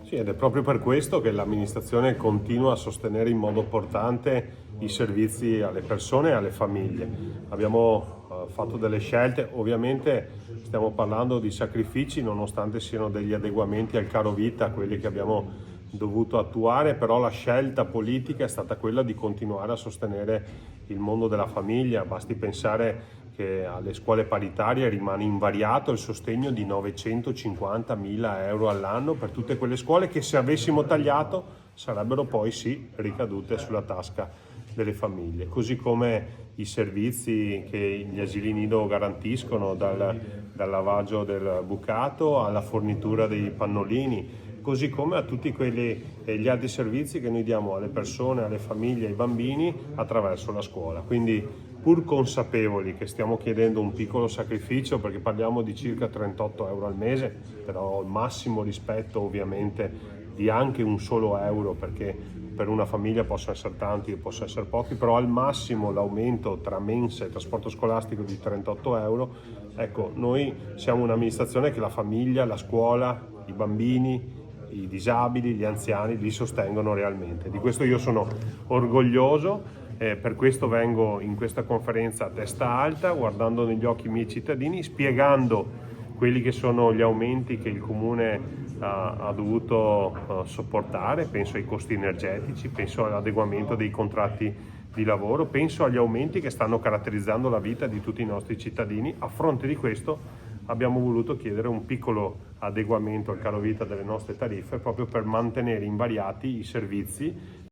Sì, ed è proprio per questo che l'amministrazione continua a sostenere in modo portante i servizi alle persone e alle famiglie. Abbiamo fatto delle scelte, ovviamente stiamo parlando di sacrifici nonostante siano degli adeguamenti al caro vita, quelli che abbiamo dovuto attuare, però la scelta politica è stata quella di continuare a sostenere il mondo della famiglia. Basti pensare che alle scuole paritarie rimane invariato il sostegno di 950.000 euro all'anno per tutte quelle scuole che, se avessimo tagliato, sarebbero poi sì ricadute sulla tasca delle famiglie, così come i servizi che gli asili nido garantiscono, dal lavaggio del bucato alla fornitura dei pannolini, così come a tutti gli altri servizi che noi diamo alle persone, alle famiglie, ai bambini attraverso la scuola. Quindi, pur consapevoli che stiamo chiedendo un piccolo sacrificio, perché parliamo di circa 38 euro al mese, però il massimo rispetto ovviamente di anche un solo euro, perché per una famiglia possono essere tanti e possono essere pochi, però al massimo l'aumento tra mensa e trasporto scolastico di 38 euro. Ecco, noi siamo un'amministrazione che la famiglia, la scuola, i bambini, i disabili, gli anziani li sostengono realmente. Di questo io sono orgoglioso, per questo vengo in questa conferenza a testa alta, guardando negli occhi i miei cittadini, spiegando quelli che sono gli aumenti che il Comune ha dovuto sopportare. Penso ai costi energetici, penso all'adeguamento dei contratti di lavoro, penso agli aumenti che stanno caratterizzando la vita di tutti i nostri cittadini. A fronte di questo abbiamo voluto chiedere un piccolo adeguamento al caro vita delle nostre tariffe, proprio per mantenere invariati i servizi